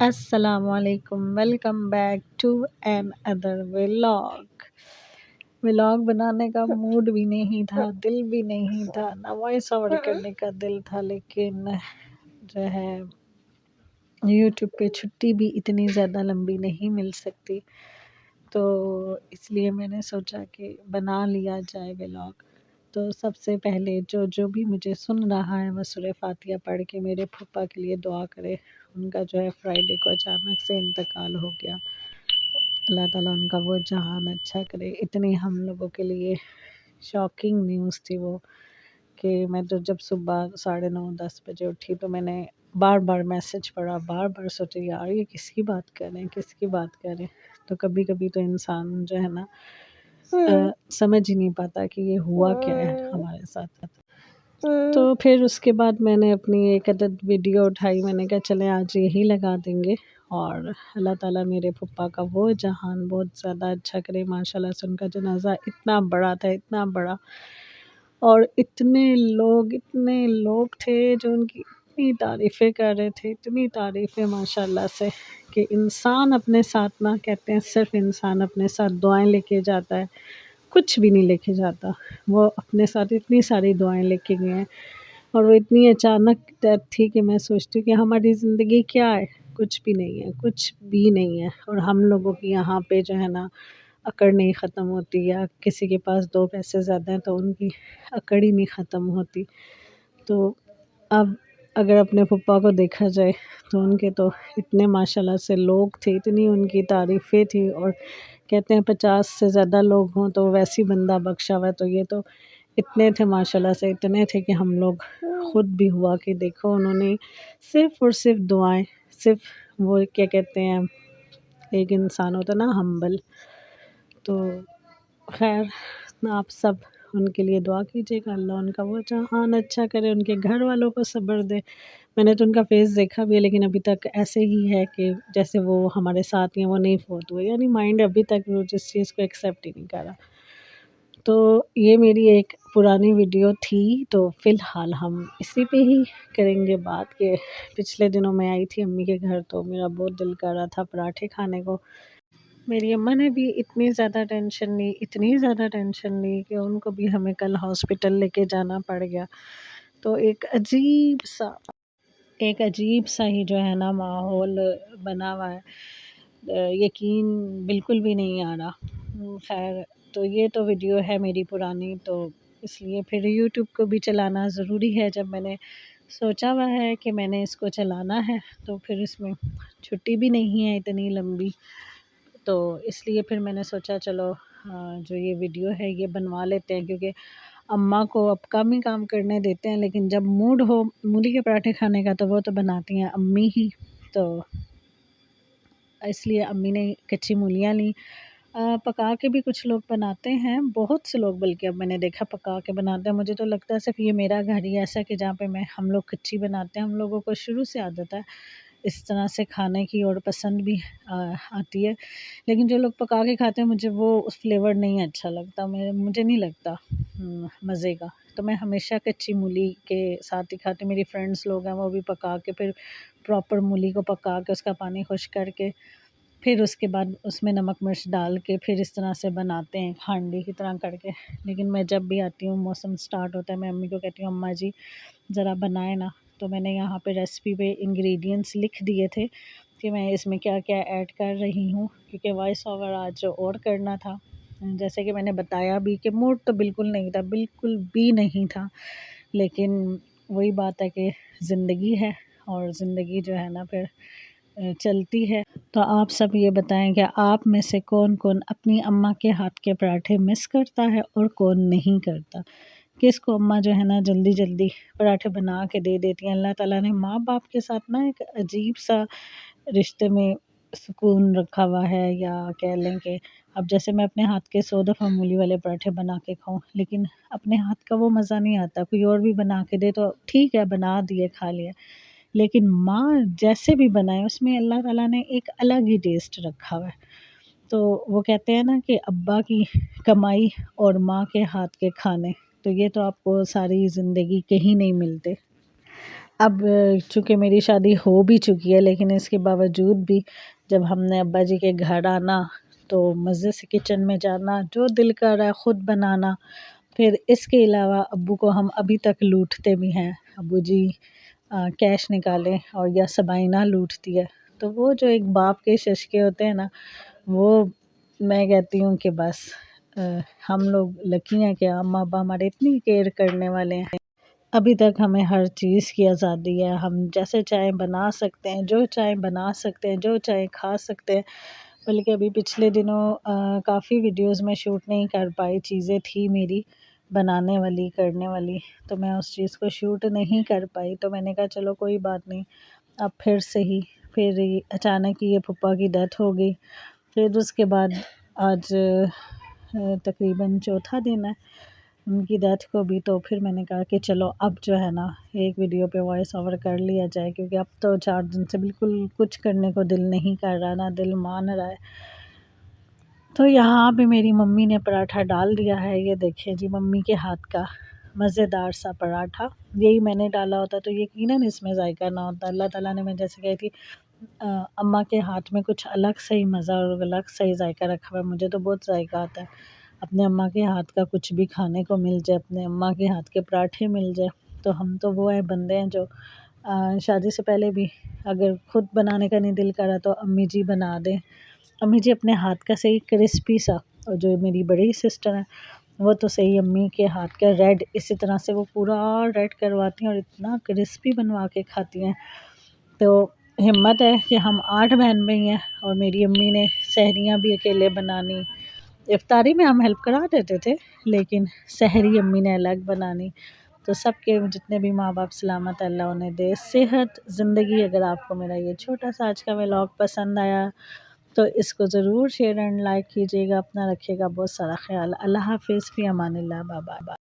السلام علیکم، welcome back to another vlog بنانے کا موڈ بھی نہیں تھا، دل بھی نہیں تھا، نہ وائس اوور کرنے کا دل تھا، لیکن جو ہے یوٹیوب پہ چھٹی بھی اتنی زیادہ لمبی نہیں مل سکتی، تو اس لیے میں نے سوچا کہ بنا لیا جائے ولاگ۔ تو سب سے پہلے جو بھی مجھے سن رہا ہے وہ سورہ فاتحہ پڑھ کے میرے پھپھا کے لیے دعا کرے۔ ان کا جو ہے فرائیڈے کو اچانک سے انتقال ہو گیا، اللہ تعالیٰ ان کا وہ جہان اچھا کرے۔ اتنی ہم لوگوں کے لیے شاکنگ نیوز تھی وہ، کہ میں تو جب صبح 9:30 بجے اٹھی تو میں نے بار بار میسج پڑھا، بار بار سوچا یار یہ کس کی بات کر رہے ہیں، کس کی بات کر رہے ہیں۔ تو کبھی کبھی تو انسان جو ہے نا سمجھ ہی نہیں پاتا کہ یہ ہوا کیا ہے ہمارے ساتھ۔ تو پھر اس کے بعد میں نے اپنی ایک عدد ویڈیو اٹھائی، میں نے کہا چلیں آج یہی لگا دیں گے، اور اللہ تعالیٰ میرے پھپھا کا وہ جہان بہت زیادہ اچھا کرے۔ ماشاءاللہ سے ان کا جنازہ اتنا بڑا تھا، اتنا بڑا، اور اتنے لوگ تھے جو ان کی اتنی تعریفیں کر رہے تھے، اتنی تعریفیں ماشاءاللہ سے، کہ انسان اپنے ساتھ نہ، کہتے ہیں صرف انسان اپنے ساتھ دعائیں لے کے جاتا ہے، کچھ بھی نہیں لے کے جاتا۔ وہ اپنے ساتھ اتنی ساری دعائیں لے کے گئے ہیں، اور وہ اتنی اچانک ڈیتھ تھی کہ میں سوچتی ہوں کہ ہماری زندگی کیا ہے، کچھ بھی نہیں ہے، کچھ بھی نہیں ہے، اور ہم لوگوں کی یہاں پہ جو ہے نا اکڑ نہیں ختم ہوتی، یا کسی کے پاس 2 پیسے زیادہ ہیں تو ان کی اکڑ ہی نہیں ختم ہوتی۔ تو اب اگر اپنے پھپھا کو دیکھا جائے تو ان کے تو اتنے ماشاءاللہ سے لوگ تھے، اتنی ان کی تعریفیں تھی، اور کہتے ہیں 50 سے زیادہ لوگ ہوں تو ویسی بندہ بخشا ہوا ہے، تو یہ تو اتنے تھے ماشاءاللہ سے، اتنے تھے کہ ہم لوگ خود بھی ہوا کہ دیکھو انہوں نے صرف اور صرف دعائیں، صرف وہ کیا کہتے ہیں ایک انسان ہوتا نا ہمبل، تو خیر آپ سب ان کے لیے دعا کیجیے گا، اللہ ان کا وہ جہان اچھا کرے، ان کے گھر والوں کو صبر دے۔ میں نے تو ان کا فیس دیکھا بھی ہے، لیکن ابھی تک ایسے ہی ہے کہ جیسے وہ ہمارے ساتھ ہیں، وہ نہیں فوت ہوئے، یعنی مائنڈ ابھی تک وہ جس چیز کو ایکسیپٹ ہی نہیں کر رہا۔ تو یہ میری ایک پرانی ویڈیو تھی، تو فی الحال ہم اسی پہ ہی کریں گے بات، کہ پچھلے دنوں میں آئی تھی امی کے گھر تو میرا بہت دل کر رہا تھا پراٹھے کھانے کو۔ میری اماں نے بھی اتنی زیادہ ٹینشن لی، اتنی زیادہ ٹینشن لی کہ ان کو بھی ہمیں کل ہاسپٹل لے کے جانا پڑ گیا۔ تو ایک عجیب سا ہی جو ہے نا ماحول بنا ہوا ہے، یقین بالکل بھی نہیں آ رہا۔ خیر تو یہ تو ویڈیو ہے میری پرانی، تو اس لیے پھر یوٹیوب کو بھی چلانا ضروری ہے۔ جب میں نے سوچا ہوا ہے کہ میں نے اس کو چلانا ہے، تو پھر اس میں چھٹی بھی نہیں ہے اتنی لمبی، تو اس لیے پھر میں نے سوچا چلو جو یہ ویڈیو ہے یہ بنوا لیتے ہیں، کیونکہ اماں کو اب کم ہی کام کرنے دیتے ہیں، لیکن جب موڈ ہو مولی کے پراٹھے کھانے کا تو وہ تو بناتی ہیں امی ہی، تو اس لیے امی نے کچی مولیاں لیں، پکا کے بھی کچھ لوگ بناتے ہیں، بہت سے لوگ بلکہ اب میں نے دیکھا پکا کے بناتے ہیں۔ مجھے تو لگتا ہے صرف یہ میرا گھر ہی ایسا کہ جہاں پہ ہم لوگ کچی بناتے ہیں، ہم لوگوں کو شروع سے عادت ہے اس طرح سے کھانے کی، اور پسند بھی آتی ہے، لیکن جو لوگ پکا کے کھاتے ہیں مجھے وہ اس فلیور نہیں اچھا لگتا، مجھے نہیں لگتا مزے کا، تو میں ہمیشہ کچی مولی کے ساتھ ہی کھاتی ہوں۔ میری فرینڈس لوگ ہیں وہ بھی پکا کے، پھر پراپر مولی کو پکا کے اس کا پانی خشک کر کے، پھر اس کے بعد اس میں نمک مرچ ڈال کے پھر اس طرح سے بناتے ہیں ہانڈی کی طرح کر کے۔ لیکن میں جب بھی آتی ہوں، موسم سٹارٹ ہوتا ہے، میں امی کو کہتی ہوں اماں جی ذرا بنائیں نا، تو میں نے یہاں پہ ریسپی پہ انگریڈینٹس لکھ دیے تھے کہ میں اس میں کیا کیا ایڈ کر رہی ہوں، کیونکہ وائس اوور آج اور کرنا تھا۔ جیسے کہ میں نے بتایا بھی کہ موڈ تو بالکل نہیں تھا، بالکل بھی نہیں تھا، لیکن وہی بات ہے کہ زندگی ہے، اور زندگی جو ہے نا پھر چلتی ہے۔ تو آپ سب یہ بتائیں کہ آپ میں سے کون کون اپنی اماں کے ہاتھ کے پراٹھے مس کرتا ہے اور کون نہیں کرتا، کس کو اماں جو ہے نا جلدی جلدی پراٹھے بنا کے دے دیتی ہیں۔ اللہ تعالیٰ نے ماں باپ کے ساتھ نا ایک عجیب سا رشتے میں سکون رکھا ہوا ہے، یا کہہ لیں کہ اب جیسے میں اپنے ہاتھ کے 100 دفعہ مولی والے پراٹھے بنا کے کھاؤں، لیکن اپنے ہاتھ کا وہ مزہ نہیں آتا، کوئی اور بھی بنا کے دے تو ٹھیک ہے بنا دیے کھا لیا، لیکن ماں جیسے بھی بنائے اس میں اللہ تعالیٰ نے ایک الگ ہی ٹیسٹ رکھا ہوا ہے۔ تو وہ کہتے ہیں نا کہ ابا کی کمائی اور ماں کے ہاتھ کے کھانے، تو یہ تو آپ کو ساری زندگی کہیں نہیں ملتے۔ اب چونکہ میری شادی ہو بھی چکی ہے، لیکن اس کے باوجود بھی جب ہم نے ابا جی کے گھر آنا تو مزے سے کچن میں جانا، جو دل کر رہا ہے خود بنانا۔ پھر اس کے علاوہ ابو کو ہم ابھی تک لوٹتے بھی ہیں، ابو جی کیش نکالیں اور یا سبائینہ لوٹتی ہے، تو وہ جو ایک باپ کے ششکے ہوتے ہیں نا، وہ میں کہتی ہوں کہ بس ہم لوگ لکی ہیں کہ اماں ابا ہمارے اتنی کیئر کرنے والے ہیں۔ ابھی تک ہمیں ہر چیز کی آزادی ہے، ہم جیسے چاہیں بنا سکتے ہیں، جو چاہیں بنا سکتے ہیں، جو چاہیں کھا سکتے ہیں۔ بلکہ ابھی پچھلے دنوں کافی ویڈیوز میں شوٹ نہیں کر پائی، چیزیں تھی میری بنانے والی کرنے والی، تو میں اس چیز کو شوٹ نہیں کر پائی، تو میں نے کہا چلو کوئی بات نہیں، اب پھر سے ہی پھر اچانک یہ پھپھا کی ڈیتھ ہو گئی۔ پھر اس کے بعد آج تقریباً چوتھا دن ہے ان کی ڈیتھ کو بھی، تو پھر میں نے کہا کہ چلو اب جو ہے نا ایک ویڈیو پہ وائس اوور کر لیا جائے، کیونکہ اب تو 4 دن سے بالکل کچھ کرنے کو دل نہیں کر رہا، نہ دل مان رہا ہے۔ تو یہاں پہ میری ممی نے پراٹھا ڈال دیا ہے، یہ دیکھیں جی ممی کے ہاتھ کا مزیدار سا پراٹھا، یہی میں نے ڈالا ہوتا تو یقیناً اس میں ذائقہ نہ ہوتا۔ اللہ تعالیٰ نے، میں جیسے کہی تھی اماں کے ہاتھ میں کچھ الگ سے ہی مزہ اور الگ سے ہی ذائقہ رکھا ہوا ہے، مجھے تو بہت ذائقہ آتا ہے اپنے اماں کے ہاتھ کا، کچھ بھی کھانے کو مل جائے، اپنے اماں کے ہاتھ کے پراٹھے مل جائے، تو ہم تو وہ ہیں بندے ہیں جو شادی سے پہلے بھی اگر خود بنانے کا نہیں دل کرا تو امی جی بنا دیں، امی جی اپنے ہاتھ کا صحیح کرسپی سا، اور جو میری بڑی سسٹر ہیں وہ تو صحیح امی کے ہاتھ کا ریڈ، اسی طرح سے وہ پورا ریڈ کرواتی ہیں اور اتنا کرسپی بنوا کے کھاتی ہیں۔ تو ہمت ہے کہ ہم 8 بہن بھائی ہیں، اور میری امی نے سحریاں بھی اکیلے بنانی، افطاری میں ہم ہیلپ کرا دیتے تھے لیکن سحری امی نے الگ بنانی۔ تو سب کے جتنے بھی ماں باپ سلامت، اللہ انہیں دے صحت زندگی۔ اگر آپ کو میرا یہ چھوٹا سا آج کا ولاگ پسند آیا تو اس کو ضرور شیئر اینڈ لائک کیجیے گا، اپنا رکھیے گا بہت سارا خیال۔ اللہ حافظ، فی امان اللہ، بائے بائے۔